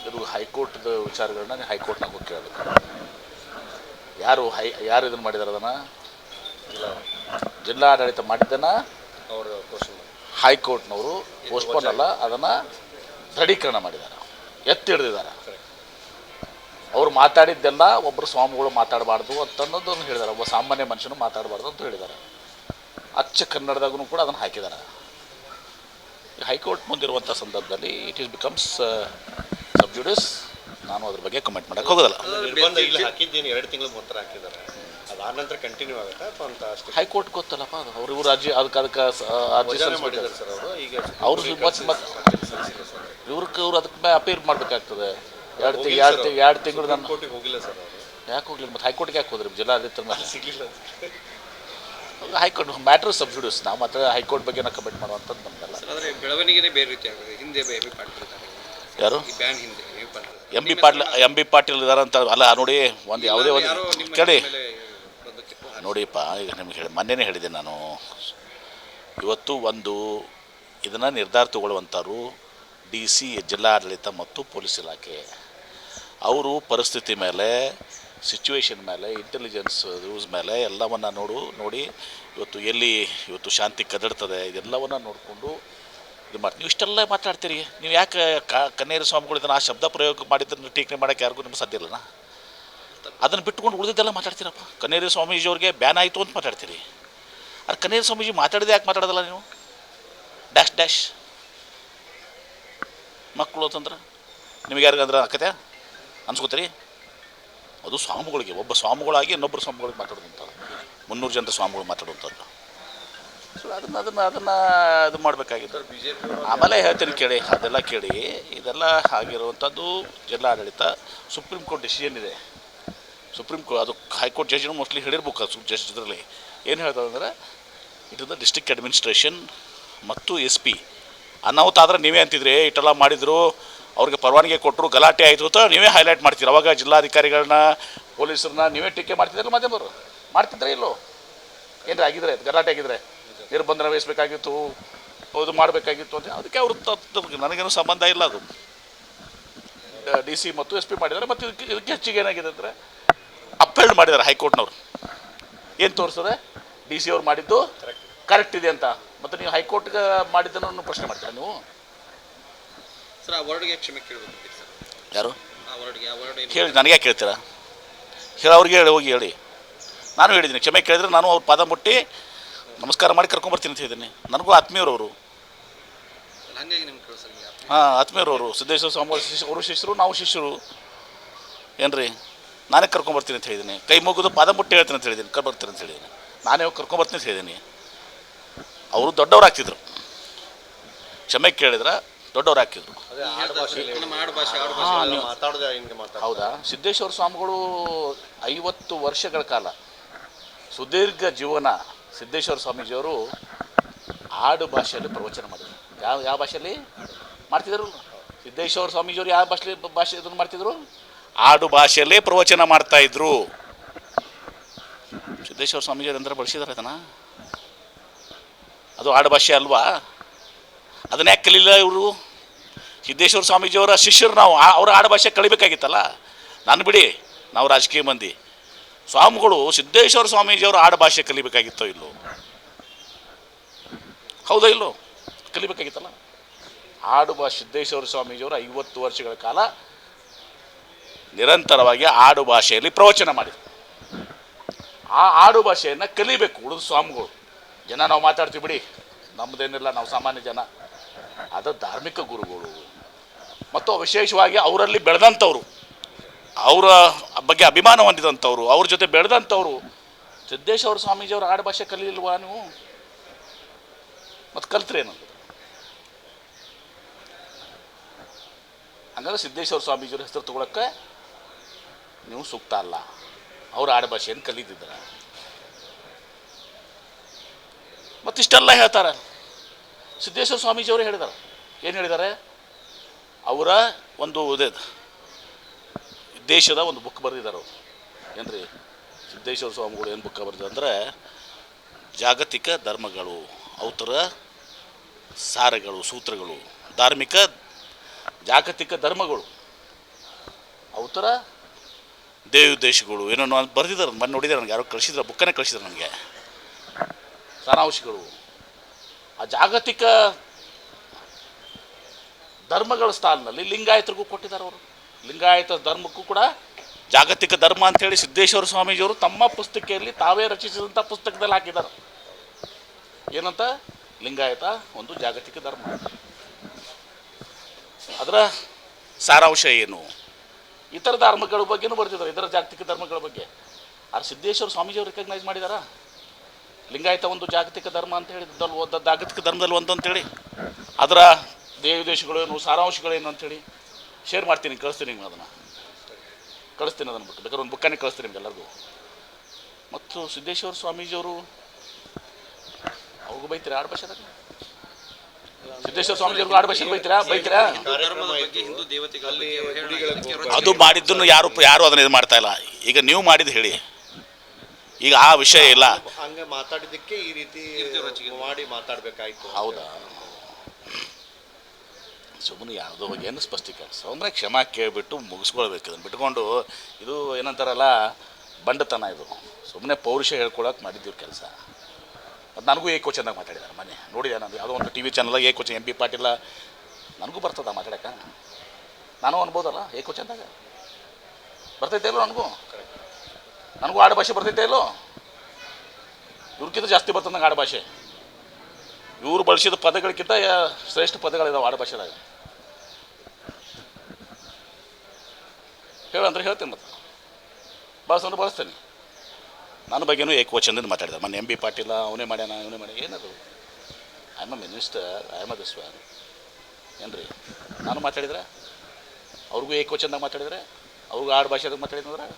ಇದು ಹೈಕೋರ್ಟ್ದ ವಿಚಾರಗಳನ್ನ ಹೈಕೋರ್ಟ್ನಾಗ ಹೋಗಿ ಕೇಳಬೇಕು. ಯಾರು ಇದನ್ನು ಮಾಡಿದಾರೆ ಅದನ್ನು ಜಿಲ್ಲಾಡಳಿತ ಮಾಡಿದ್ದನ್ನು ಅವರು ಹೈಕೋರ್ಟ್ನವರು ಪೋಸ್ಟ್ಪೋನ್ ಅಲ್ಲ ಅದನ್ನು ದೃಢೀಕರಣ ಮಾಡಿದ್ದಾರೆ, ಎತ್ತಿ ಹಿಡಿದಿದ್ದಾರೆ. ಅವ್ರು ಮಾತಾಡಿದ್ದೆಲ್ಲ ಒಬ್ಬರು ಸ್ವಾಮಿಗಳು ಮಾತಾಡಬಾರ್ದು ಅಂತನ್ನೋದನ್ನು ಹೇಳಿದ್ದಾರೆ, ಒಬ್ಬ ಸಾಮಾನ್ಯ ಮನುಷ್ಯನು ಮಾತಾಡಬಾರ್ದು ಅಂತ ಹೇಳಿದ್ದಾರೆ. ಅಚ್ಚ ಕನ್ನಡದಾಗೂ ಕೂಡ ಅದನ್ನು ಹಾಕಿದ್ದಾರೆ. ಹೈಕೋರ್ಟ್ ಮುಂದಿರುವಂಥ ಸಂದರ್ಭದಲ್ಲಿ ಇಟ್ ಈಸ್ ಬಿಕಮ್ಸ್ ಸಬ್ಜುಡಿಸ್. ನಾನು ಅದ್ರ ಬಗ್ಗೆ ಕಮೆಂಟ್ ಮಾಡೋಕ್ಕೆ ಹೋಗೋದಲ್ಲ. ಹಾಕಿದ್ದೇನೆ 2 ತಿಂಗಳು ಮೊದಲು ಹಾಕಿದ್ದಾರೆ, ಅದಾದ ನಂತರ ಕಂಟಿನ್ಯೂ ಆಗುತ್ತಾ ಅಥವಾ ಅಂತ ಅಷ್ಟೇ ಹೈಕೋರ್ಟ್ ಗೊತ್ತಲ್ಲಪ್ಪ ಅದು. ಅವರು ಇವರು ಅರ್ಜಿ ಅದಕ್ಕೆ ಅರ್ಜಿ ಮಾಡಿದ್ದಾರೆ ಸರ್ ಅವರು. ಈಗ ಅವರು ಇವ್ರು ಅದಕ್ಕೆ ಅಪೀಲ್ ಮಾಡಬೇಕಾಗ್ತದೆ. 2 ತಿಂಗಳು ನಾನು ಕೋರ್ಟಿಗೆ ಹೋಗಿಲ್ಲ ಸರ್ ಅವರು. ಯಾಕೆ ಹೋಗ್ಲಿಲ್ಲ? ಮತ್ತು ಹೈಕೋರ್ಟ್ಗೆ ಯಾಕೆ ಹೋದ್ರಿ? ಜಿಲ್ಲಾಡಳಿತ ಮೇಲೆ ಸಿಗಲಿಲ್ಲ. High court matter sub judice. ನಾವು ಮಾತ್ರ ಹೈಕೋರ್ಟ್ ಬಗ್ಗೆ ನಾವು ಕಮೆಂಟ್ ಮಾಡುವಂಥದ್ದು ನಮ್ದಲ್ಲ. ಆದರೆ ಬೆಳವಣಿಗೆನೇ ಬೇರೆ ರೀತಿ ಆಗಿದೆ. ಹಿಂದೆ ಎಂ ಬಿ ಪಾಟೀಲ್ ಯಾರು ಬ್ಯಾನ್ ಹಿಂದೆ ಎಂ ಬಿ ಪಾಟೀಲ್ ಇದ್ದಾರೆ ಅಂತ ಅಲ್ಲ ನೋಡಿ. ಒಂದು ಯಾವುದೇ ಒಂದು ಕೇಳಿ ನೋಡಿಪ್ಪ, ಈಗ ನಿಮ್ಗೆ ಮೊನ್ನೆನೇ ಹೇಳಿದೆ ನಾನು. ಇವತ್ತು ಇದನ್ನು ನಿರ್ಧಾರ ತಗೊಳ್ಳುವಂಥವ್ರು DC ಜಿಲ್ಲಾಡಳಿತ ಮತ್ತು ಪೊಲೀಸ್ ಇಲಾಖೆ. ಅವರು ಪರಿಸ್ಥಿತಿ ಮೇಲೆ, ಸಿಚುವೇಶನ್ ಮೇಲೆ, ಇಂಟೆಲಿಜೆನ್ಸ್ ಯೂಸ್ ಮೇಲೆ ಎಲ್ಲವನ್ನು ನೋಡಿ ಇವತ್ತು ಶಾಂತಿ ಕದಡ್ತದೆ, ಇದೆಲ್ಲವನ್ನು ನೋಡಿಕೊಂಡು ಇದು ಮಾಡ್ತೀವಿ. ನೀವು ಇಷ್ಟೆಲ್ಲ ಮಾತಾಡ್ತೀರಿ, ನೀವು ಯಾಕೆ ಕನ್ನೇರಿ ಸ್ವಾಮಿಗಳು ಇದನ್ನು ಆ ಶಬ್ದ ಪ್ರಯೋಗ ಮಾಡಿದ್ದನ್ನು ಟೀಕೆ ಮಾಡೋಕ್ಕೆ ಯಾರಿಗೂ ನಿಮ್ಗೆ ಸಾಧ್ಯ ಇಲ್ಲನಾ? ಅದನ್ನು ಬಿಟ್ಕೊಂಡು ಉಳಿದಿದ್ದೆಲ್ಲ ಮಾತಾಡ್ತೀರಪ್ಪ. ಕನ್ನೇರಿ ಸ್ವಾಮೀಜಿಯವ್ರಿಗೆ ಬ್ಯಾನ್ ಆಯಿತು ಅಂತ ಮಾತಾಡ್ತೀರಿ. ಅದು ಕನ್ನೇರಿ ಸ್ವಾಮೀಜಿ ಮಾತಾಡಿದೆ ಯಾಕೆ ಮಾತಾಡೋದಲ್ಲ ನೀವು? ಡ್ಯಾಶ್ ಮಕ್ಕಳು ಅಂತಂದ್ರೆ ನಿಮಗೆ ಯಾರಿಗಂದ್ರೆ ಆಕತೆ ಅನ್ಸ್ಕೋತೀರಿ? ಅದು ಸ್ವಾಮಿಗಳಿಗೆ, ಒಬ್ಬ ಸ್ವಾಮಿಗಳಾಗಿ ಇನ್ನೊಬ್ಬರು ಸ್ವಾಮಿಗಳಿಗೆ ಮಾತಾಡೋದಂಥದ್ದು, 300 ಜನರ ಸ್ವಾಮಿಗಳು ಮಾತಾಡುವಂಥದ್ದು. ಸೊ ಅದನ್ನು ಇದು ಮಾಡಬೇಕಾಗಿತ್ತು. ಆಮೇಲೆ ಹೇಳ್ತೀನಿ ಕೇಳಿ, ಅದೆಲ್ಲ ಕೇಳಿ. ಇದೆಲ್ಲ ಆಗಿರುವಂಥದ್ದು ಜಿಲ್ಲಾಡಳಿತ, ಸುಪ್ರೀಂ ಕೋರ್ಟ್ ಡಿಸಿಷನ್ ಇದೆ. ಸುಪ್ರೀಂ ಕೋರ್ಟ್ ಅದು ಹೈಕೋರ್ಟ್ ಜಡ್ಜ್ನು ಮೋಸ್ಟ್ಲಿ ಹೇಳಿರ್ಬೇಕು. ಜಡ್ಜ್ ಇದರಲ್ಲಿ ಏನು ಹೇಳ್ತಾರೆ ಅಂದರೆ, it is the district administration ಮತ್ತು SP ಅನಾಹುತ ಆದರೆ ನೀವೇ ಅಂತಿದ್ರಿ, ಇಷ್ಟೆಲ್ಲ ಮಾಡಿದರು, ಅವ್ರಿಗೆ ಪರವಾನಗಿ ಕೊಟ್ಟರು, ಗಲಾಟೆ ಆಯಿತು ಅಂತ ನೀವೇ ಹೈಲೈಟ್ ಮಾಡ್ತೀರಿ. ಅವಾಗ ಜಿಲ್ಲಾಧಿಕಾರಿಗಳನ್ನ, ಪೊಲೀಸರನ್ನ ನೀವೇ ಟೀಕೆ ಮಾಡ್ತಿದ್ರಲ್ಲ ಮಾಧ್ಯಮರು. ಮಾಡ್ತಿದ್ರೆ ಇಲ್ಲೋ ಏನಾರ ಆಗಿದ್ರೆ, ಗಲಾಟೆ ಆಗಿದ್ರೆ ನಿರ್ಬಂಧನ ವಹಿಸಬೇಕಾಗಿತ್ತು, ಅದು ಮಾಡಬೇಕಾಗಿತ್ತು ಅಂತ. ಅದಕ್ಕೆ ಅವರು ನನಗೇನು ಸಂಬಂಧ ಇಲ್ಲ. ಅದು DC ಮತ್ತು SP ಮಾಡಿದ್ದಾರೆ. ಮತ್ತು ಇದಕ್ಕೆ ಹೆಚ್ಚಿಗೆ ಏನಾಗಿದೆ ಅಂದರೆ ಅಪೀಲ್ ಮಾಡಿದ್ದಾರೆ ಹೈಕೋರ್ಟ್ನವ್ರು. ಏನು ತೋರಿಸ್ತದೆ? DC ಅವ್ರು ಮಾಡಿದ್ದು ಕರೆಕ್ಟ್ ಇದೆ ಅಂತ. ಮತ್ತು ನೀವು ಹೈಕೋರ್ಟ್ಗೆ ಮಾಡಿದ್ದನ್ನು ಪ್ರಶ್ನೆ ಮಾಡ್ತೀರಾ ನೀವು? ಸರ್, ಆ ವರ್ಡ್ಗೆ ಕ್ಷಮೆ ಕೇಳಬೇಕು ಸರ್. ಯಾರು ಆ ವರ್ಡ್ ಹೇಳಿ? ನನಗೆ ಯಾಕೆ ಕೇಳ್ತೀರಾ? ಅವ್ರಿಗೆ ಹೋಗಿ ಹೇಳಿ. ನಾನು ಹೇಳಿದ್ದೀನಿ, ಕ್ಷಮೆ ಕೇಳಿದ್ರೆ ನಾನು ಅವ್ರ ಪಾದ ಮುಟ್ಟಿ ನಮಸ್ಕಾರ ಮಾಡಿ ಕರ್ಕೊಂಬರ್ತೀನಿ ಅಂತ ಹೇಳಿದ್ದೀನಿ. ನನಗೂ ಆತ್ಮೀಯರವರು. ಹಾಗಾಗಿ ನಿಮ್ಗೆ ಕೇಳಿಸಲ್ಲ. ಹಾಂ, ಆತ್ಮೀಯರವರು. ಸಿದ್ದೇಶ್ವರ ಸ್ವಾಮಿ ಅವರು ಶಿಷ್ಯರು, ನಾವು ಶಿಷ್ಯರು ಏನ್ರಿ. ನಾನೇ ಕರ್ಕೊಂಬರ್ತೀನಿ ಅಂತ ಹೇಳಿದ್ದೀನಿ. ಕೈ ಮುಗಿದು ಪಾದ ಮುಟ್ಟಿ ಹೇಳ್ತೀನಿ ಅಂತ ಹೇಳಿದ್ದೀನಿ, ಕರ್ಬರ್ತೀನಿ ಅಂತ ಹೇಳಿದ್ದೀನಿ. ನಾನೇ ಹೋಗಿ ಕರ್ಕೊಂಬರ್ತೀನಿ ಅಂತ ಹೇಳಿದ್ದೀನಿ. ಅವರು ದೊಡ್ಡವರಾಗ್ತಿದ್ರು, ಕ್ಷಮೆ ಕೇಳಿದ್ರೆ ದೊಡ್ಡವರಾಗ್ತಿದ್ರು. ಹೌದಾ? ಸಿದ್ದೇಶ್ವರ ಸ್ವಾಮಿಗಳು 50 ವರ್ಷಗಳ ಕಾಲ ಸುದೀರ್ಘ ಜೀವನ. ಸಿದ್ದೇಶ್ವರ ಸ್ವಾಮೀಜಿಯವರು ಆಡು ಭಾಷೆಯಲ್ಲಿ ಪ್ರವಚನ ಮಾಡಿದರು. ಯಾವ ಭಾಷೆಯಲ್ಲಿ ಮಾಡ್ತಿದ್ರು? ಸಿದ್ದೇಶ್ವರ ಸ್ವಾಮೀಜಿಯವರು ಯಾವ ಭಾಷೆ ಇದನ್ನು ಮಾಡ್ತಿದ್ರು? ಆಡು ಭಾಷೆಯಲ್ಲೇ ಪ್ರವಚನ ಮಾಡ್ತಾಯಿದ್ರು. ಸಿದ್ದೇಶ್ವರ ಸ್ವಾಮೀಜಿಯವರು ಅಂದ್ರೆ ಬಳಸಿದಾರೆ ಅದನ್ನು. ಅದು ಆಡು ಭಾಷೆ ಅಲ್ವಾ? ಅದನ್ನ ಯಾಕೆ ಕಲಿಲ್ಲ ಇವರು? ಸಿದ್ದೇಶ್ವರ ಸ್ವಾಮೀಜಿಯವರ ಶಿಷ್ಯರು ನಾವು, ಅವರ ಆಡು ಭಾಷೆ ಕಲಿಬೇಕಾಗಿತ್ತಲ್ಲ. ನಾನು ಬಿಡಿ, ನಾವು ರಾಜಕೀಯ ಮಂದಿ. ಸ್ವಾಮಿಗಳು ಸಿದ್ದೇಶ್ವರ ಸ್ವಾಮೀಜಿಯವರು ಆಡು ಭಾಷೆ ಕಲಿಬೇಕಾಗಿತ್ತೋ ಇಲ್ಲೋ? ಹೌದಾ ಇಲ್ಲೋ? ಕಲಿಬೇಕಾಗಿತ್ತಲ್ಲ. ಆಡು ಭಾಷೆ ಸಿದ್ದೇಶ್ವರ ಸ್ವಾಮೀಜಿಯವರು 50 ವರ್ಷಗಳ ಕಾಲ ನಿರಂತರವಾಗಿ ಆಡು ಭಾಷೆಯಲ್ಲಿ ಪ್ರವಚನ ಮಾಡಿದರು. ಆ ಆಡು ಭಾಷೆಯನ್ನು ಕಲಿಬೇಕು ಉಳಿದ ಸ್ವಾಮಿಗಳು. ಜನ ನಾವು ಮಾತಾಡ್ತೀವಿ ಬಿಡಿ, ನಮ್ಮದೇನಿಲ್ಲ, ನಾವು ಸಾಮಾನ್ಯ ಜನ. ಅದು ಧಾರ್ಮಿಕ ಗುರುಗಳು ಮತ್ತು ವಿಶೇಷವಾಗಿ ಅವರಲ್ಲಿ ಬೆಳೆದಂಥವ್ರು, ಅವರ ಬಗ್ಗೆ ಅಭಿಮಾನ ಹೊಂದಿದಂಥವ್ರು, ಅವ್ರ ಜೊತೆ ಬೆಳೆದಂಥವ್ರು. ಸಿದ್ದೇಶ್ವರ ಸ್ವಾಮೀಜಿಯವರು ಆಡು ಭಾಷೆ ಕಲಿಲ್ವಾ ನೀವು? ಮತ್ತು ಕಲ್ತ್ರೇನು? ಹಂಗಂದ್ರೆ ಸಿದ್ದೇಶ್ವರ ಸ್ವಾಮೀಜಿಯವ್ರ ಹೆಸರು ತಗೊಳಕ್ಕೆ ನೀವು ಸೂಕ್ತ ಅಲ್ಲ. ಅವ್ರ ಆಡು ಭಾಷೆಯನ್ನು ಕಲಿತಿದ್ದಾರೆ. ಮತ್ತಿಷ್ಟೆಲ್ಲ ಹೇಳ್ತಾರೆ. ಸಿದ್ದೇಶ್ವರ ಸ್ವಾಮೀಜಿಯವರು ಹೇಳಿದ್ದಾರೆ. ಏನು ಹೇಳಿದ್ದಾರೆ? ಅವರ ಒಂದು ದೇಶದ ಒಂದು ಬುಕ್ ಬರೆದಿದ್ದಾರೆ ಅವರು. ಏನ್ರಿ ಸಿದ್ದೇಶ್ವರ ಸ್ವಾಮಿಗಳು ಏನು ಬುಕ್ ಬರೆದಿದ್ದಾರೆ ಅಂದರೆ, ಜಾಗತಿಕ ಧರ್ಮಗಳು, ಅವತರ ಸಾರಗಳು, ಸೂತ್ರಗಳು, ಧಾರ್ಮಿಕ ಜಾಗತಿಕ ಧರ್ಮಗಳು ಉತ್ತರ ದೇವದೇಶಗಳು ಏನೋ ಬರೆದಿದ್ದಾರೆ, ಮೊನ್ನೆ ನೋಡಿದ್ದಾರೆ, ನನಗೆ ಯಾರೋ ಕಳಿಸಿದ್ರೆ, ಬುಕ್ಕನೇ ಕಳಿಸಿದ್ರು ನನಗೆ. ಸಾರಾಂಶಗಳು ಆ ಜಾಗತಿಕ ಧರ್ಮಗಳ ಸ್ಥಾನದಲ್ಲಿ ಲಿಂಗಾಯತರಿಗೂ ಕೊಟ್ಟಿದ್ದಾರೆ. ಅವರು ಲಿಂಗಾಯತ ಧರ್ಮಕ್ಕೂ ಕೂಡ ಜಾಗತಿಕ ಧರ್ಮ ಅಂಥೇಳಿ ಸಿದ್ದೇಶ್ವರ ಸ್ವಾಮೀಜಿಯವರು ತಮ್ಮ ಪುಸ್ತಕೆಯಲ್ಲಿ ತಾವೇ ರಚಿಸಿದಂಥ ಪುಸ್ತಕದಲ್ಲಿ ಹಾಕಿದ್ದಾರೆ. ಏನಂತ? ಲಿಂಗಾಯತ ಒಂದು ಜಾಗತಿಕ ಧರ್ಮ. ಅದರ ಸಾರಾಂಶ ಏನು? ಇತರ ಧರ್ಮಗಳ ಬಗ್ಗೆನೂ ಬರ್ತಿದ್ದಾರೆ, ಇದರ ಜಾಗತಿಕ ಧರ್ಮಗಳ ಬಗ್ಗೆ. ಆದ್ರೆ ಸಿದ್ದೇಶ್ವರ ಸ್ವಾಮೀಜಿಯವರು ರೆಕಗ್ನೈಸ್ ಮಾಡಿದಾರ ಲಿಂಗಾಯತ ಒಂದು ಜಾಗತಿಕ ಧರ್ಮ ಅಂತ ಹೇಳಿ, ಜಾಗತಿಕ ಧರ್ಮದಲ್ಲಿ ಒಂದು ಅಂತೇಳಿ. ಅದರ ದೇವದೇಶಗಳೇನು, ಸಾರಾಂಶಗಳೇನು ಅಂಥೇಳಿ ಶೇರ್ ಮಾಡ್ತೀನಿ, ಕಳಿಸ್ತೀನಿ ನಿಮ್ಗೆ ಅದನ್ನು, ಕಳಿಸ್ತೀನಿ ಅದನ್ನು ಬಿಟ್ಟು ಬೇಕಾದ್ರೆ ಒಂದು ಬುಕ್ಕನ್ನೇ ಕಳಿಸ್ತೀನಿ ನಿಮ್ಗೆ ಎಲ್ಲರಿಗೂ. ಮತ್ತು ಸಿದ್ದೇಶ್ವರ ಸ್ವಾಮೀಜಿಯವರು ಅವ್ರಿಗೂ ಬೈತೀರಾ ಆಡು ಭಾಷೆದಾಗ? ಸಿದ್ದೇಶ್ವರ ಸ್ವಾಮೀಜಿಯವ್ರಿಗೂ ಆಡು ಭಾಷೆ ಬೈತೀರಾ? ಧರ್ಮದ ಬಗ್ಗೆ, ಹಿಂದೂ ದೇವತೆಗಳ ಬಗ್ಗೆ ಅವ್ರು ಹೇಳೋದಕ್ಕೆ ಅದು ಮಾಡಿದ್ದನ್ನು ಯಾರು ಅದನ್ನ ಇದು ಮಾಡ್ತಾ ಇಲ್ಲ. ಈಗ ನೀವು ಮಾಡಿದ್ದು ಹೇಳಿ, ಈಗ ಆ ವಿಷಯ ಇಲ್ಲ. ಹಂಗೆ ಮಾತಾಡಿದ್ದಕ್ಕೆ ಈ ರೀತಿ ಮಾಡಿ ಮಾತಾಡಬೇಕಾಯ್ತು. ಹೌದಾ? ಸುಮ್ಮನೆ ಯಾವುದೋ ಬಗ್ಗೆ ಏನು ಸ್ಪಷ್ಟೀಕರಣ ಸುಮ್ಮನೆ ಕ್ಷಮಾ ಕೇಳಿಬಿಟ್ಟು ಮುಗಿಸ್ಕೊಳ್ಬೇಕು. ಇದನ್ನು ಬಿಟ್ಕೊಂಡು ಇದು ಏನಂತಾರಲ್ಲ ಬಂಡತನ, ಇದು ಸುಮ್ಮನೆ ಪೌರುಷ ಹೇಳ್ಕೊಳಕ್ಕೆ ಮಾಡಿದ್ದೀವಿ ಕೆಲಸ. ಮತ್ತು ನನಗೂ ಏಕೋಚಂದಾಗ ಮಾತಾಡಿದ್ದಾರೆ ಮೊನ್ನೆ ನೋಡಿದೆ ನಾನು, ಯಾವುದೋ ಒಂದು ಟಿ ವಿ ಚಾನಲ್ದಾಗ ಏಕೋಚ MP ಪಾಟೀಲ ನನಗೂ ಬರ್ತದ ಮಾತಾಡೋಕೆ, ನಾನು ಅನ್ಬೋದಲ್ಲ ಏಕೋಚಂದಾಗ ಬರ್ತೈತೆ ಇಲ್ಲೋ ನನಗೂ ಆಡು ಭಾಷೆ ಬರ್ತೈತೆ ಇಲ್ಲೋ? ಇವ್ರಿಗಿಂತ ಜಾಸ್ತಿ ಬರ್ತದೆ ನಂಗೆ ಆಡು ಭಾಷೆ. ಇವ್ರು ಬಳಸಿದ ಪದಗಳಿಗಿಂತ ಶ್ರೇಷ್ಠ ಪದಗಳಿದಾವೆ ಆಡು ಭಾಷೆದಾಗ. ಹೇಳಂದ್ರೆ ಹೇಳ್ತೇನೆ, ಮತ್ತು ಬಳಸಂದ್ರೆ ಬಳಸ್ತೇನೆ. ನನ್ನ ಬಗ್ಗೆನೂ ಏಕವಚನದಿಂದ ಮಾತಾಡಿದ್ದಾರೆ ಮೊನ್ನೆ MP ಪಾಟೀಲ, ಅವನೇ ಮಾಡ್ಯಾನ ಇವನೇ ಮಾಡ್ಯಾನ. ಏನದು? I M a minister, I M a this van ಏನು ರೀ? ನಾನು ಮಾತಾಡಿದ್ರೆ ಅವ್ರಿಗೂ ಏಕವಚನದಾಗ ಮಾತಾಡಿದರೆ, ಅವ್ರಿಗೂ ಆಡು ಭಾಷೆದಾಗ ಮಾತಾಡಿದ್ರೆ